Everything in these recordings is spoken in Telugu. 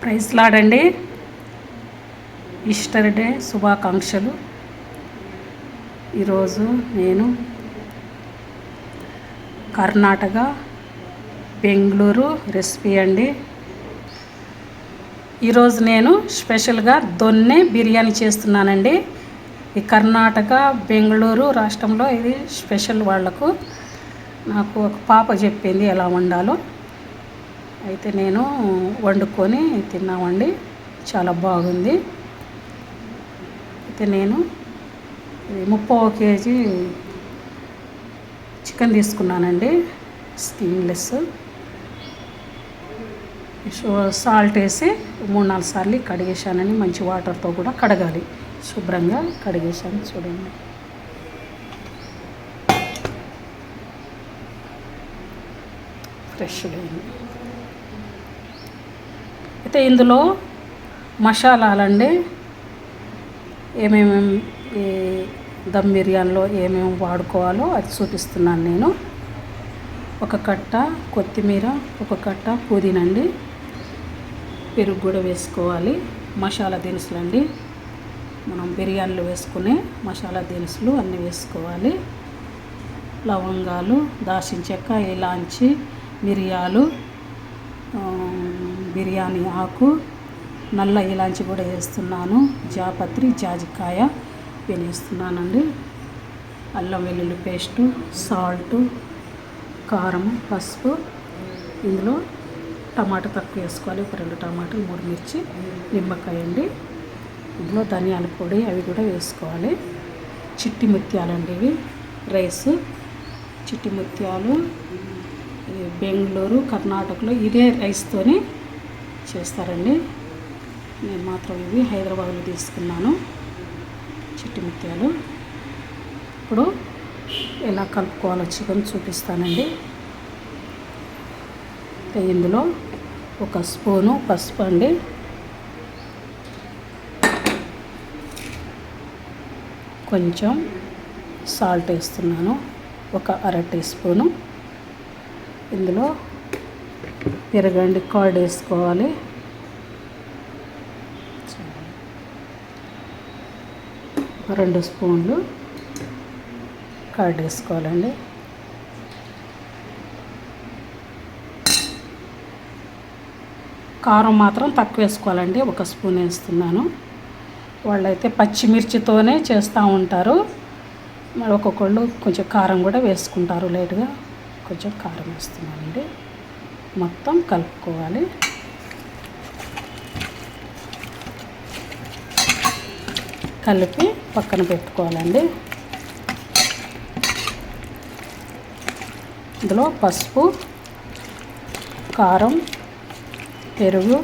ప్రైజ్ లాడండి. ఈస్టర్ డే శుభాకాంక్షలు. ఈరోజు నేను కర్ణాటక బెంగళూరు రెసిపీ అండి. ఈరోజు నేను స్పెషల్గా దొన్నె బిర్యానీ చేస్తున్నానండి. ఈ కర్ణాటక బెంగళూరు రాష్ట్రంలో ఇది స్పెషల్ వాళ్లకు. నాకు ఒక పాప చెప్పింది ఎలా వండాలో, అయితే నేను వండుకొని తిన్నామండి. చాలా బాగుంది. అయితే నేను 30 కేజీ చికెన్ తీసుకున్నానండి. స్కిన్లెస్ సాల్ట్ వేసి 3-4 సార్లు కడిగేసానని, మంచి వాటర్తో కూడా కడగాలి. శుభ్రంగా కడిగేసాను. చూడండి, ఫ్రెష్గా అయింది. అయితే ఇందులో మసాలాలండి, ఏమేమి దమ్ బిర్యానీలో ఏమేమి వాడుకోవాలో అది చూపిస్తున్నాను నేను. ఒక కట్ట కొత్తిమీర, ఒక కట్ట పుదీనా అండి. పెరుగు కూడా వేసుకోవాలి. మసాలా దినుసులు అండి, మనం బిర్యానీలో వేసుకునే మసాలా దినుసులు అన్నీ వేసుకోవాలి. లవంగాలు, దాల్చిన చెక్క, ఇలాంచి, మిరియాలు, బిర్యానీ ఆకు, నల్ల ఇలాంచి కూడా వేస్తున్నాను. జాపత్రి, జాజికాయ వేస్తున్నానండి. అల్లం వెల్లుల్లి పేస్టు, సాల్టు, కారం, పసుపు. ఇందులో టమాటా తక్కువ వేసుకోవాలి, ఒక 2 టమాటాలు, 3 మిర్చి, నిమ్మకాయ అండి. ఇందులో ధనియాల పొడి అవి కూడా వేసుకోవాలి. చిట్టి ముత్యాలండి ఇవి, రైస్ చిట్టి ముత్యాలు. బెంగళూరు, కర్ణాటకలో ఇదే రైస్తోని చేస్తారండి. నేను మాత్రం ఇవి హైదరాబాద్లో తీసుకున్నాను, చిట్టి ముత్యాలు. ఇప్పుడు ఎలా కలుపుకోవాలో చికెన్ చూపిస్తానండి. ఇందులో 1 స్పూను పసుపు అండి, కొంచెం సాల్ట్ వేస్తున్నాను, ఒక 1/2 టీ స్పూను. ఇందులో పెరగండి, కర్డ్ వేసుకోవాలి. 2 స్పూన్లు కర్డ్ వేసుకోవాలండి. కారం మాత్రం తక్కువ వేసుకోవాలండి, 1 స్పూన్ వేస్తున్నాను. వాళ్ళైతే పచ్చిమిర్చితోనే చేస్తూ ఉంటారు, మరి ఒక్కొక్కళ్ళు కొంచెం కారం కూడా వేసుకుంటారు. లైట్గా కొంచెం కారం వేస్తున్నానండి. మొత్తం కలుపుకోవాలి. కలిపి పక్కన పెట్టుకోవాలండి. ఇందులో పసుపు, కారం, పెరుగు,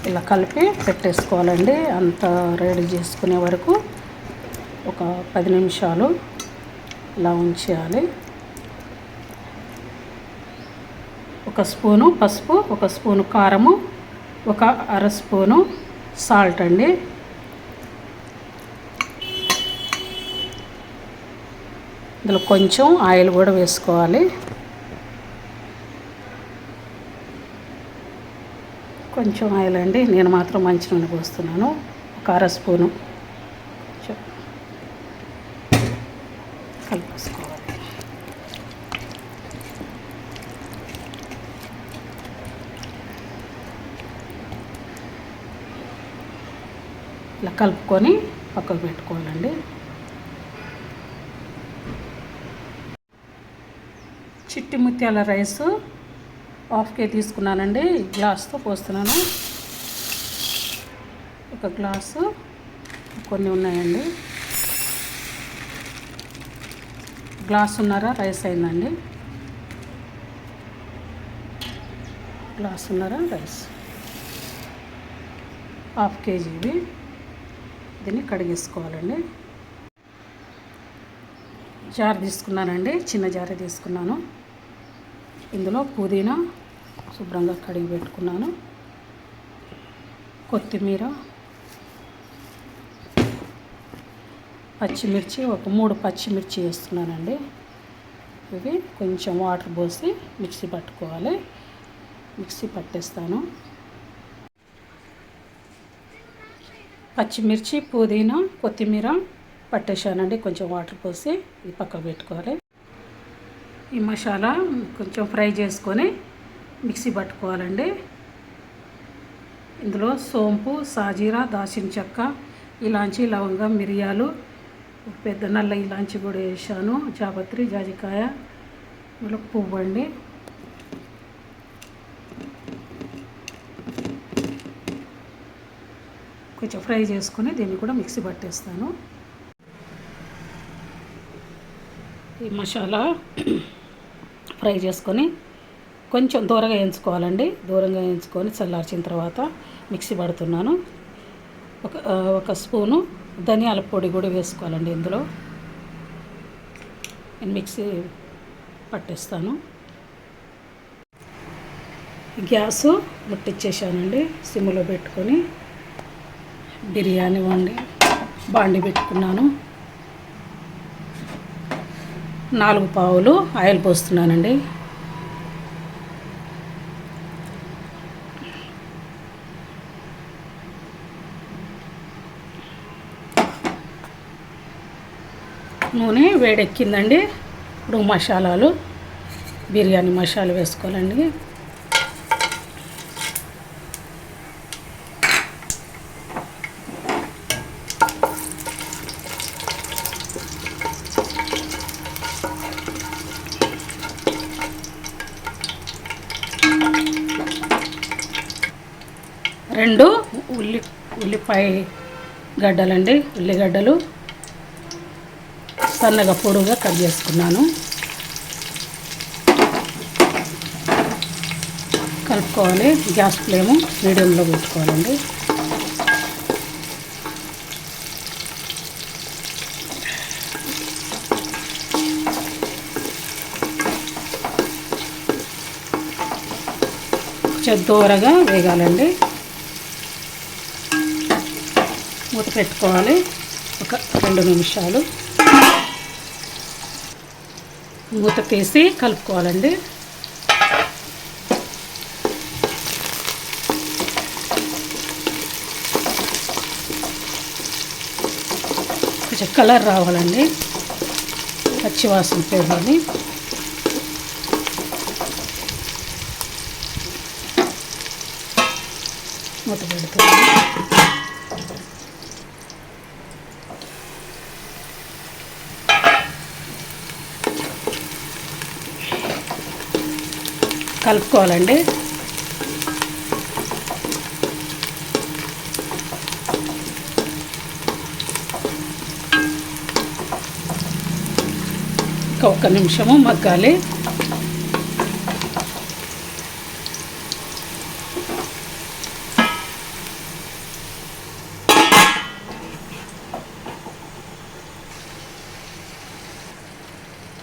ఇలా కలిపి పెట్టేసుకోవాలండి. అంత రెడీ చేసుకునే వరకు ఒక 10 నిమిషాలు ఇలా ఉంచేయాలి. 1 స్పూను పసుపు, 1 స్పూను కారము, ఒక 1/2 స్పూను సాల్ట్ అండి. ఇందులో కొంచెం ఆయిల్ కూడా వేసుకోవాలి. కొంచెం ఆయిల్ అండి, నేను మాత్రం మంచి నూనె పోస్తున్నాను, ఒక 1/2 స్పూను. కలుపుకోవాలి. ఇలా కలుపుకొని పక్కకు పెట్టుకోవాలండి. చిట్టి ముత్యాల రైసు 1/2 కేజీ తీసుకున్నానండి. గ్లాస్తో పోస్తున్నాను. 1 గ్లాసు, కొన్ని ఉన్నాయండి. గ్లాసున్నర రైస్ అయిందండి. గ్లాసున్నర రైస్, 1/2 కేజీ ఇవి. దీన్ని కడిగేసుకోవాలండి. జార్ తీసుకున్నానండి, చిన్న జారే తీసుకున్నాను. ఇందులో పుదీనా శుభ్రంగా కడిగి పెట్టుకున్నాను, కొత్తిమీర, పచ్చిమిర్చి, ఒక 3 పచ్చిమిర్చి వేస్తున్నానండి. ఇవి కొంచెం వాటర్ పోసి మిక్సీ పట్టుకోవాలి. మిక్సీ పట్టేస్తాను. పచ్చిమిర్చి, పుదీనా, కొత్తిమీర పట్టేశానండి. కొంచెం వాటర్ పోసి ఇది పక్కకు పెట్టుకోవాలి. ఈ మసాలా కొంచెం ఫ్రై చేసుకొని మిక్సీ పట్టుకోవాలండి. ఇందులో సోంపు, సాజీరా, దాల్చిన చెక్క, ఇలాంచి, లవంగం, మిరియాలు, పెద్ద నల్ల ఇలాంచి కూడా వేసాను, జాపత్రి, జాజికాయ, ఇందులో పువ్వు అండి. కొంచెం ఫ్రై చేసుకొని దీన్ని కూడా మిక్సీ పట్టేస్తాను. ఈ మసాలా ఫ్రై చేసుకొని కొంచెం దూరంగా వేయించుకోవాలండి. దూరంగా వేయించుకొని చల్లార్చిన తర్వాత మిక్సీ పడుతున్నాను. ఒక స్పూను ధనియాల పొడి కూడా వేసుకోవాలండి. ఇందులో నేను మిక్సీ పట్టేస్తాను. గ్యాసు ముట్టించేసానండి. సిమ్లో పెట్టుకొని బిర్యానీ బాండి పెట్టుకున్నాను. 4 పావులు ఆయిల్ పోస్తున్నానండి. నూనె వేడెక్కిందండి. ఇప్పుడు మసాలాలు, బిర్యానీ మసాలా వేసుకోవాలండి. రెండు ఉల్లిపాయ గడ్డలండి. ఉల్లిగడ్డలు సన్నగా పొడుగా కట్ చేసుకున్నాను. కలుపుకోవాలి. గ్యాస్ ఫ్లేము మీడియంలో పెట్టుకోవాలండి. కొంచెం దూరగా వేగాలండి. మూత పెట్టుకోవాలి. ఒక 2 నిమిషాలు మూత తీసి కలుపుకోవాలండి. కొంచెం కలర్ రావాలండి. పచ్చివాసన పోవాలి. మూత పెడుతుంది. కలుపుకోవాలండి. ఇంకా 1 నిమిషము మగ్గాలి.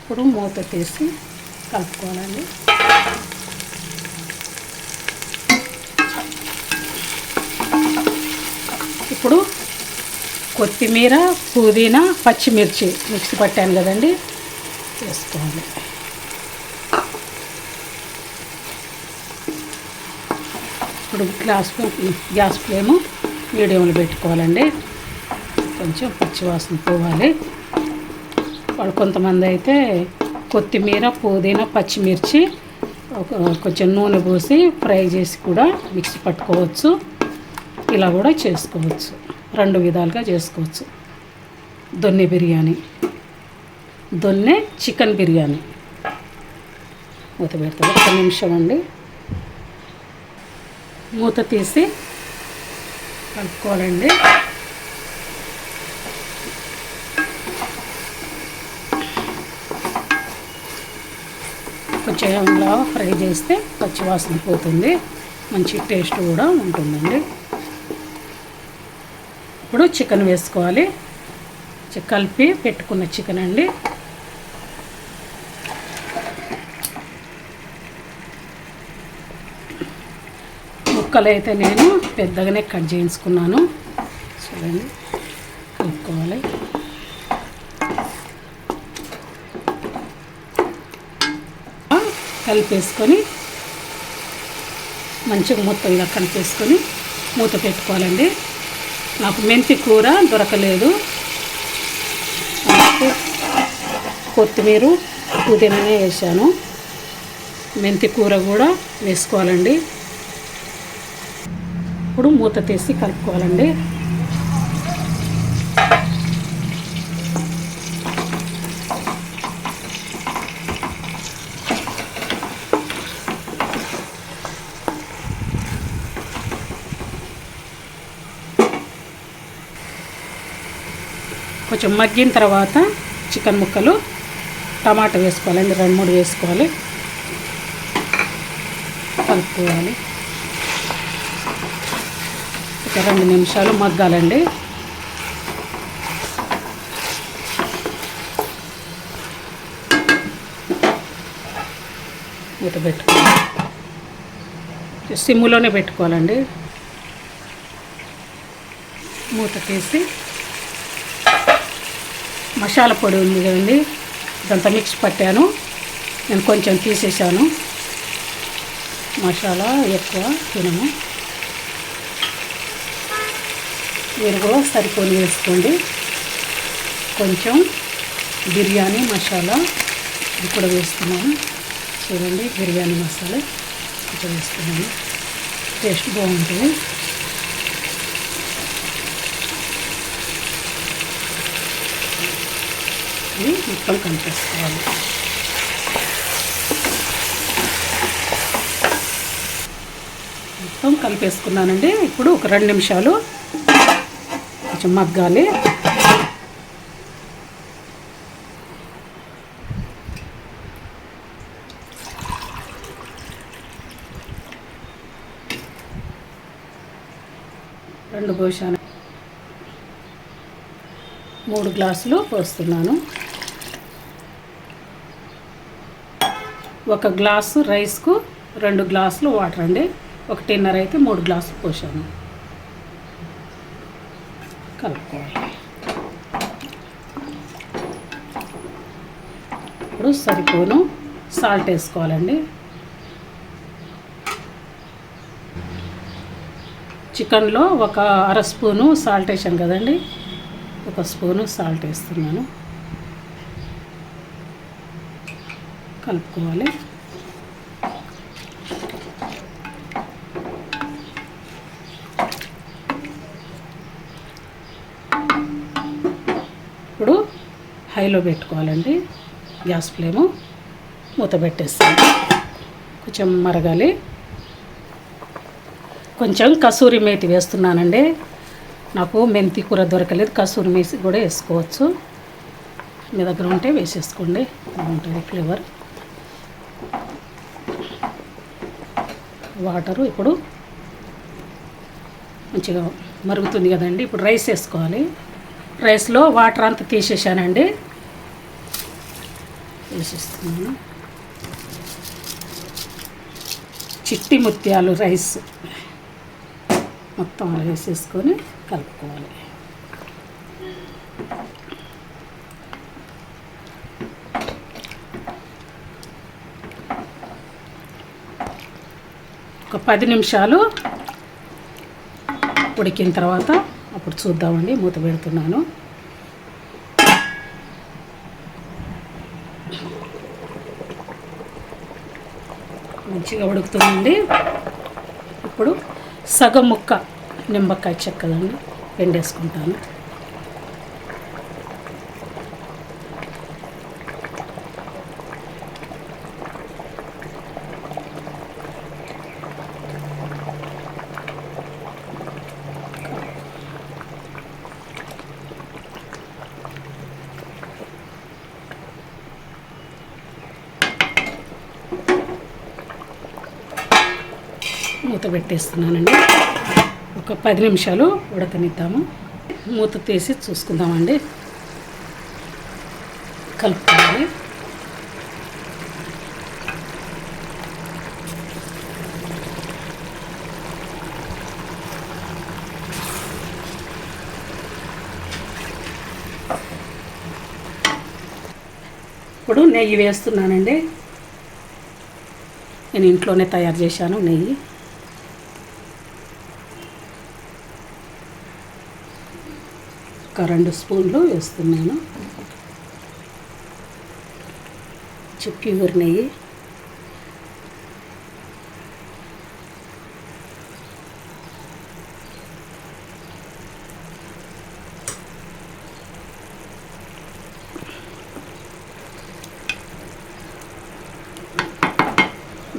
ఇప్పుడు మూత తీసి కలుపుకోవాలండి. ఇప్పుడు కొత్తిమీర, పుదీనా, పచ్చిమిర్చి మిక్సీ పట్టాను కదండి, వేసుకోవాలి. ఇప్పుడు గ్యాస్ ఫ్లేము మీడియంలో పెట్టుకోవాలండి. కొంచెం పచ్చివాసన పోవాలి. వాళ్ళు కొంతమంది అయితే కొత్తిమీర, పుదీనా, పచ్చిమిర్చి కొంచెం నూనె పోసి ఫ్రై చేసి కూడా మిక్సీ పట్టుకోవచ్చు. ఇలా కూడా చేసుకోవచ్చు. 2 విధాలుగా చేసుకోవచ్చు. దొన్నె బిర్యానీ, దొన్నె చికెన్ బిర్యానీ. మూత పెడతాను. 1 నిమిషం అండి. మూత తీసి కలుపుకోవాలండి. కొంచెం ఇలా ఫ్రై చేస్తే పచ్చివాసన పోతుంది. మంచి టేస్ట్ కూడా ఉంటుందండి. ఇప్పుడు చికెన్ వేసుకోవాలి. కలిపి పెట్టుకున్న చికెన్ అండి. ముక్కలు అయితే నేను పెద్దగానే కట్ చేసుకున్నాను. చూడండి, కలుపుకోవాలి. కలిపేసుకొని మంచిగా మొత్తం ఇలా కలిపేసుకొని మూత పెట్టుకోవాలండి. నాకు మెంతి కూర దొరకలేదు, కొత్తిమీర పుదీనానే వేసాను. మెంతి కూర కూడా వేసుకోవాలండి. ఇప్పుడు మూత తీసి కలుపుకోవాలండి. కొంచెం మగ్గిన తర్వాత చికెన్ ముక్కలు, టమాటా వేసుకోవాలండి. 2-3 వేసుకోవాలి, కలుపుకోవాలి. ఒక 2 నిమిషాలు మగ్గాలండి. మూత పెట్టుకోవాలి, సిమ్ములోనే పెట్టుకోవాలండి. మూత తీసి మసాలా పొడి ఉంది కదండి, ఇదంతా మిక్స్ పట్టాను. నేను కొంచెం తీసేసాను. మసాలా ఎక్కువ తినము, మీరు కూడా సరిపోని వేసుకోండి. కొంచెం బిర్యానీ మసాలా ఇది కూడా వేస్తున్నాను. చూడండి, బిర్యానీ మసాలా కొంచెం వేస్తున్నాను, టేస్ట్ బాగుంటుంది. ఇది మొత్తం కలిపేసుకోవాలి. మొత్తం కలిపేసుకున్నానండి. ఇప్పుడు ఒక 2 నిమిషాలు కొంచెం మగ్గాలి. రెండు పోసాను, 3 గ్లాసులు పోస్తున్నాను. 1 గ్లాసు రైస్కు 2 గ్లాసులు వాటర్ అండి. 1:30 అయితే 3 గ్లాసులు పోసాను. కలుపుకోవాలి. ఇప్పుడు సరిపోను సాల్ట్ వేసుకోవాలండి. చికెన్లో 1/2 స్పూను సాల్ట్ వేసాను కదండి, 1 స్పూను సాల్ట్ వేస్తున్నాను. కలుపుకోవాలి. ఇప్పుడు హైలో పెట్టుకోవాలండి గ్యాస్ ఫ్లేము. మూత పెట్టేస్తాను, కొంచెం మరగాలి. కొంచెం కసూరి మేతి వేస్తున్నానండి. నాకు మెంతి కూర దొరకలేదు, కసూరి మేతి కూడా వేసుకోవచ్చు. మీ దగ్గర ఉంటే వేసేసుకోండి, బాగుంటుంది ఫ్లేవర్. వాటరు ఇప్పుడు మంచిగా మరుగుతుంది కదండి. ఇప్పుడు రైస్ వేసుకోవాలి. రైస్లో వాటర్ అంతా తీసేసానండి, వేసేస్తున్నాను. చిట్టి ముత్యాలు రైస్ మొత్తం అలా వేసేసుకొని కలుపుకోవాలి. ఒక 10 నిమిషాలు ఉడికిన తర్వాత అప్పుడు చూద్దామండి. మూత పెడుతున్నాను. మంచిగా ఉడుకుతుందండి. ఇప్పుడు సగం ముక్క నిమ్మకాయ చెక్కదండి పిండేసుకుంటాను. మూత పెట్టేస్తున్నానండి. ఒక 10 నిమిషాలు ఉడకనిద్దాము. మూత తీసి చూసుకుందామండి. కలుపుకోవాలి. ఇప్పుడు నెయ్యి వేస్తున్నానండి. నేను ఇంట్లోనే తయారు చేశాను నెయ్యి. ఒక 2 స్పూన్లు వేస్తున్నాను. ప్యూర్ నెయ్యి.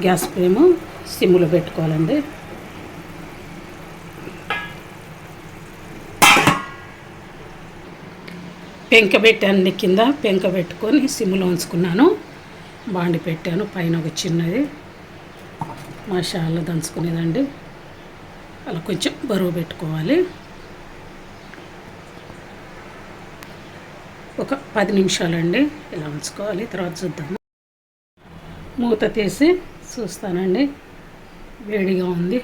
గ్యాస్ ఫ్లేమ్ సిమ్లో పెట్టుకోవాలండి. పెంక పెట్టాను, కింద పెంక పెట్టుకొని సిమ్లో ఉంచుకున్నాను. బాండి పెట్టాను, పైన ఒక చిన్నది మసాలా దంచుకునేదండి. అలా కొంచెం బరువు పెట్టుకోవాలి. ఒక 10 నిమిషాలండి ఇలా ఉంచుకోవాలి. తర్వాత చూద్దాము. మూత తీసి చూస్తానండి. వేడిగా ఉంది.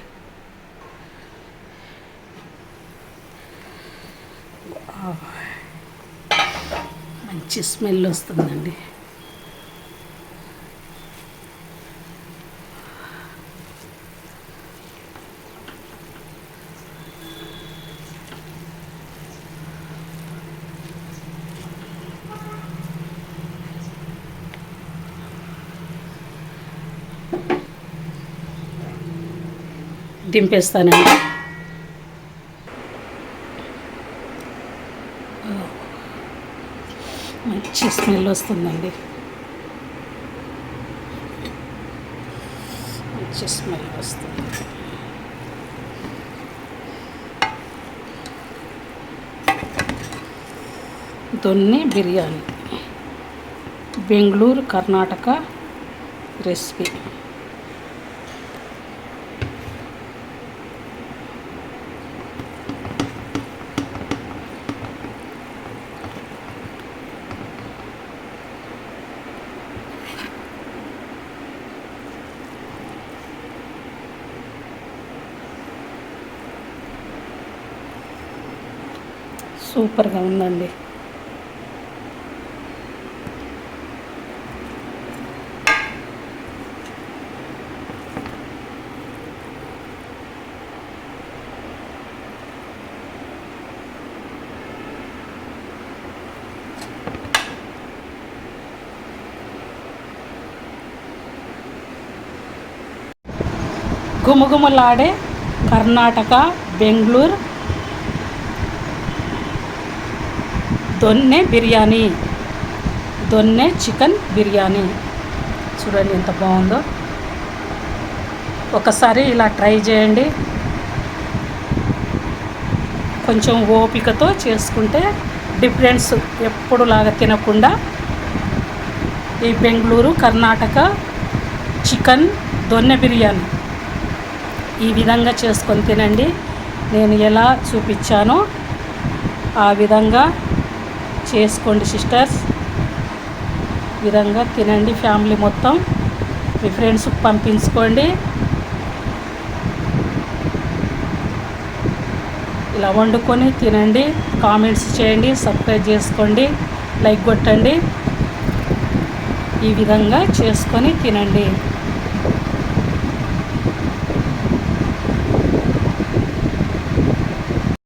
మంచి స్మెల్ వస్తుందండి. దింపేస్తానండి. మంచి స్మెల్ వస్తుందండి. మంచి స్మెల్ వస్తుంది. దొన్నె బిర్యానీ, బెంగళూరు, కర్ణాటక రెసిపీ. సూపర్గా ఉందండి. గుమగుమలాడే కర్ణాటక బెంగళూరు దొన్నె బిర్యానీ, దొన్నె చికెన్ బిర్యానీ. చూడండి ఎంత బాగుందో. ఒకసారి ఇలా ట్రై చేయండి. కొంచెం ఓపికతో చేసుకుంటే డిఫరెన్స్ ఎప్పుడులాగా తినకుండా ఈ బెంగళూరు కర్ణాటక చికెన్ దొన్నె బిర్యానీ ఈ విధంగా చేసుకొని తినండి. నేను ఎలా చూపించానో ఆ విధంగా చేసుకోండి సిస్టర్స్. విధంగా తినండి. ఫ్యామిలీ మొత్తం మీ ఫ్రెండ్స్కి పంపించుకోండి. ఇలా వండుకొని తినండి. కామెంట్స్ చేయండి, సబ్స్క్రైబ్ చేసుకోండి, లైక్ కొట్టండి. ఈ విధంగా చేసుకొని తినండి.